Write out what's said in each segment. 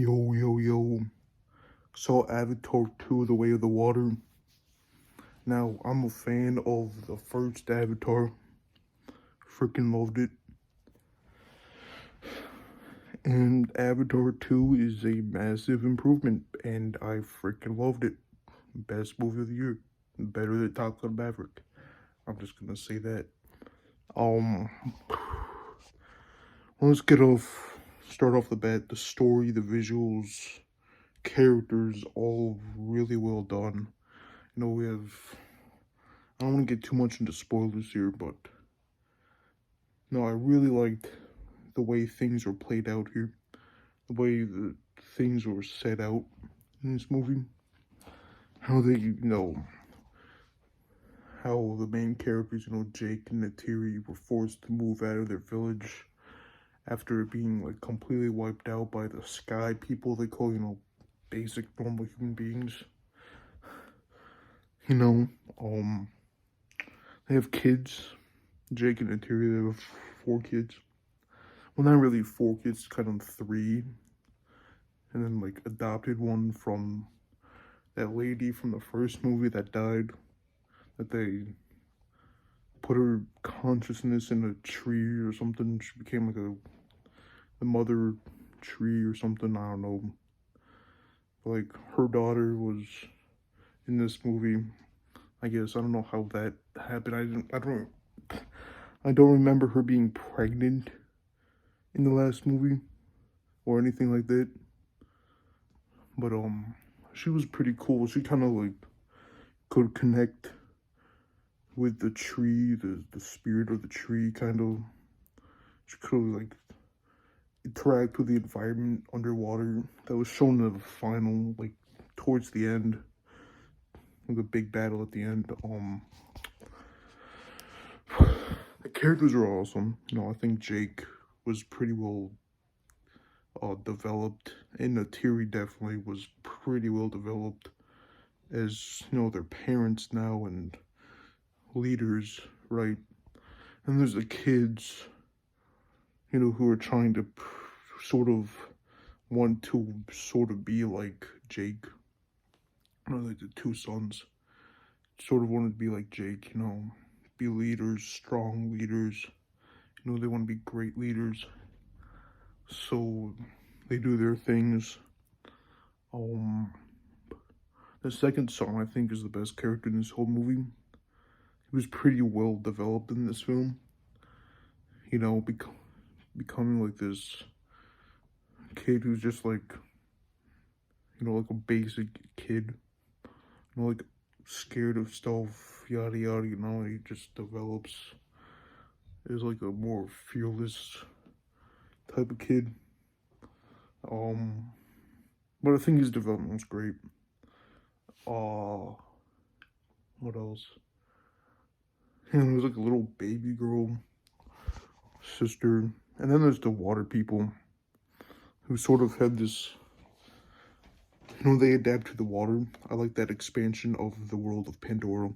Yo, yo, yo. Saw Avatar 2, The Way of the Water. Now, I'm a fan of the first Avatar. Freaking loved it. And Avatar 2 is a massive improvement, and I freaking loved it. Best movie of the year. Better than Top Gun Maverick. I'm just gonna say that. Um, let's start off the bat. The story, the visuals, characters, all really well done. We have, I don't want to get too much into spoilers here, but no, I really liked the way things were played out here, the way the things were set out in this movie, how how the main characters, Jake and Neytiri were forced to move out of their village after being like completely wiped out by the sky people they call, basic normal human beings. You know, um, they have kids. Jake and Neytiri, they have 4 kids. Well, not really 4 kids, kind of 3. And then, like, adopted one from that lady from the first movie that died. That they put her consciousness in a tree or something. She became like the mother tree or something. I don't know. But, like, her daughter was in this movie. I guess I don't know how that happened. I don't remember her being pregnant in the last movie or anything like that. But she was pretty cool. She kind of like could connect with the tree, the spirit of the tree, kind of. She could like interact with the environment underwater. That was shown in the final, like towards the end, like a big battle at the end. The characters are awesome. I think Jake was pretty well developed, and Neytiri definitely was pretty well developed as their parents now and leaders, right? And there's the kids, who are trying to sort of want to sort of be like Jake. Like the 2 sons sort of wanted to be like Jake, be leaders, strong leaders. They want to be great leaders. So they do their things. The second son, I think, is the best character in this whole movie. He was pretty well developed in this film. Becoming like this kid who's just like, like a basic kid, like scared of stuff, yada yada, he just develops as like a more fearless type of kid. But I think his development was great. What else? There was like a little baby girl sister, and then there's the water people who sort of had this, they adapt to the water. I like that expansion of the world of Pandora.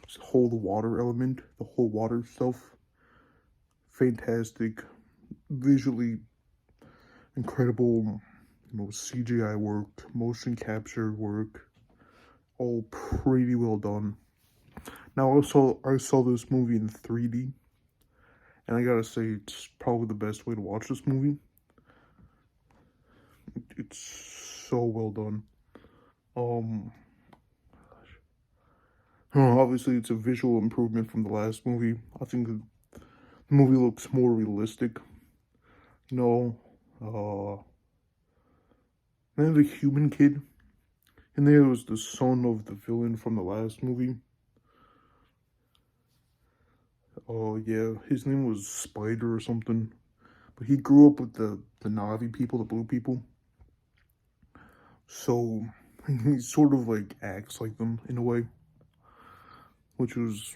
This whole water element, the whole water stuff. Fantastic, visually incredible, CGI work, motion capture work, all pretty well done. Now, I saw this movie in 3D, and I gotta say, it's probably the best way to watch this movie. It's so well done. Obviously, it's a visual improvement from the last movie. I think the movie looks more realistic. Then the human kid, and there was the son of the villain from the last movie. Oh yeah, his name was Spider or something. But he grew up with the Na'vi people, the blue people. So he sort of like acts like them in a way, which was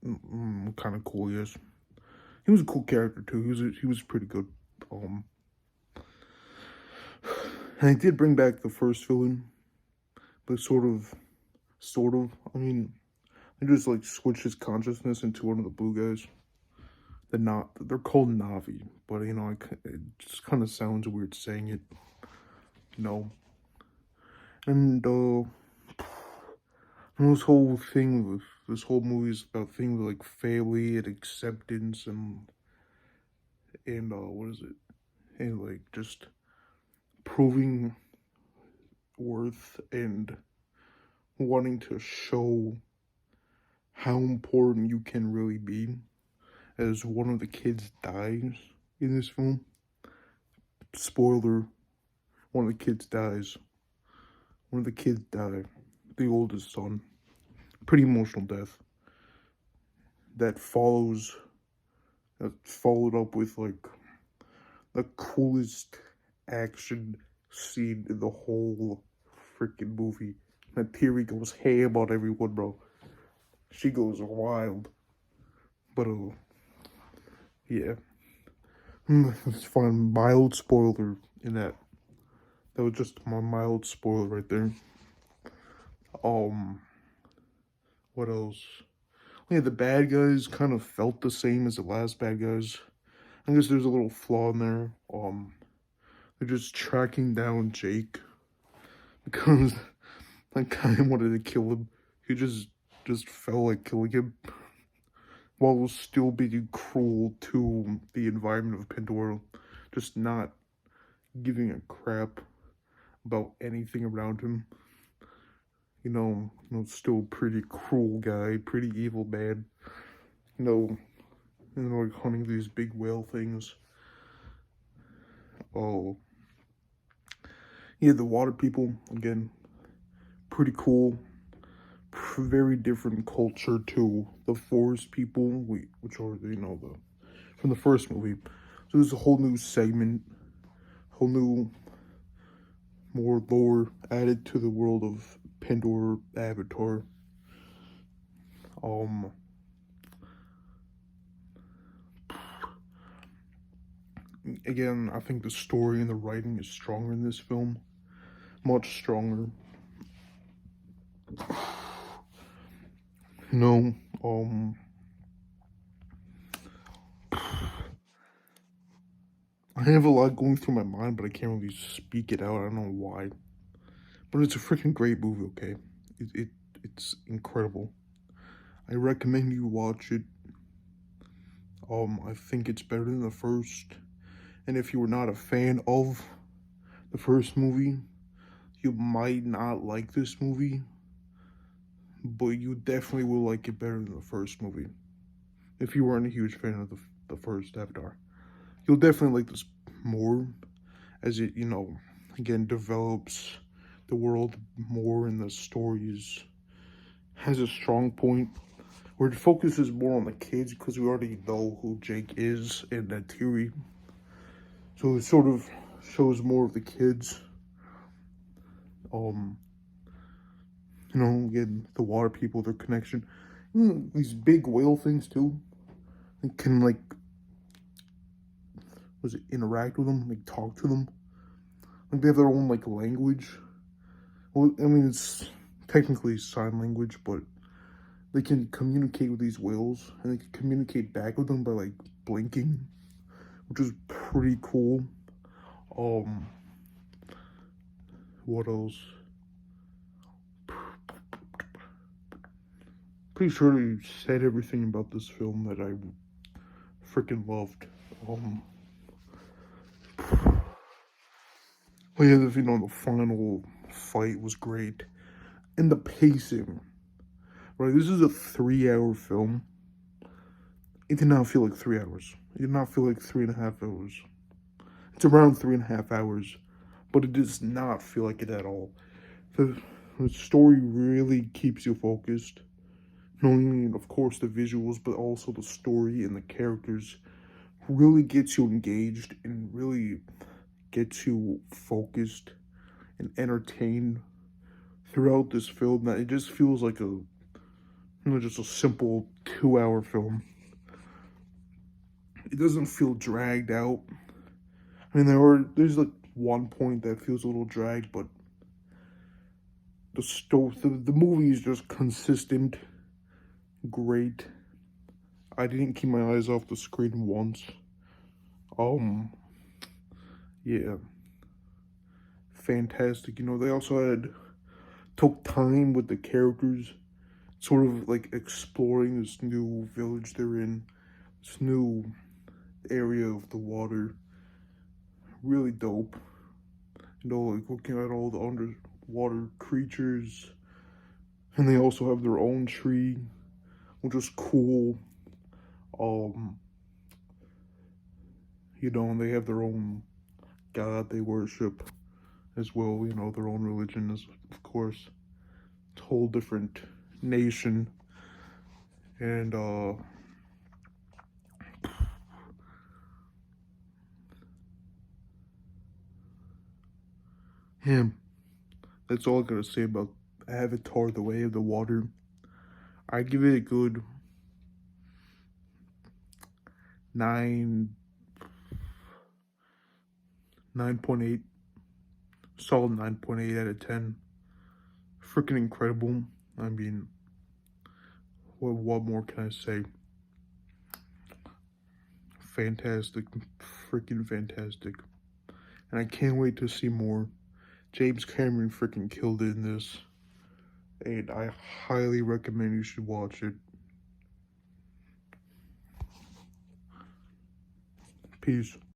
kind of cool. Yes, he was a cool character too. He was pretty good. And they did bring back the first villain, but sort of. I mean, they just like switched his consciousness into one of the blue guys. They're called Na'vi, but it just kind of sounds weird saying it. you know. And this whole thing with this whole movie is about things like family and acceptance and what is it? And like just proving worth and wanting to show how important you can really be. As one of the kids dies in this film. Spoiler, one of the kids dies. One of the kids died. The oldest son. Pretty emotional death. That followed up with like the coolest action scene in the whole freaking movie. That Terry goes ham on everyone, bro. She goes wild. But yeah. It's fine. Mild spoiler in that. That was just my mild spoiler right there. Um, what else? Yeah, the bad guys kind of felt the same as the last bad guys. I guess there's a little flaw in there. They're just tracking down Jake because that guy wanted to kill him. He just felt like killing him while still being cruel to the environment of Pandora, just not giving a crap about anything around him. Still pretty cruel guy, pretty evil man. You know, like hunting these big whale things. Oh, yeah, the water people again, pretty cool. Very different culture to the forest people, which are the from the first movie. So there's a whole new segment, whole new more lore added to the world of Pandora Avatar. Um, Again, I think the story and the writing is stronger in this film, much stronger. No, I have a lot going through my mind, but I can't really speak it out. I don't know why, but it's a freaking great movie. Okay, it's incredible. I recommend you watch it. I think it's better than the first. And if you were not a fan of the first movie, you might not like this movie, but you definitely will like it better than the first movie. If you weren't a huge fan of the first Avatar, you'll definitely like this more as it, again, develops the world more and the stories has a strong point where it focuses more on the kids because we already know who Jake is and Neytiri. So it sort of shows more of the kids. Um, again, the water people, their connection. These big whale things too. They can interact with them, like talk to them. Like they have their own like language. Well, I mean it's technically sign language, but they can communicate with these whales and they can communicate back with them by like blinking, which is pretty cool. What else? Pretty sure you said everything about this film that I freaking loved. Well, yeah, the final fight was great, and the pacing. Right, this is a 3-hour film. It did not feel like 3 hours. It did not feel like 3.5 hours. It's around 3.5 hours, but it does not feel like it at all. The story really keeps you focused. Not only, of course, the visuals, but also the story and the characters really gets you engaged and really gets you focused and entertained throughout this film. That it just feels like just a simple 2-hour film. It doesn't feel dragged out. I mean, there's like one point that feels a little dragged, but the movie is just consistent, great. I didn't keep my eyes off the screen once. Yeah, fantastic. You know, they also took time with the characters, sort of like exploring this new village they're in, this new area of the water. Really dope. You know, like looking at all the underwater creatures, and they also have their own tree, which is cool. Um, you know, and they have their own god they worship as well. You know, their own religion is, of course, it's a whole different nation, and him. That's all I gotta say about Avatar: The Way of the Water. I give it a good 9, 9.8, solid 9.8 out of 10. Freaking incredible. I mean, what more can I say? Fantastic, freaking fantastic. And I can't wait to see more. James Cameron freaking killed it in this. And I highly recommend you should watch it. Peace.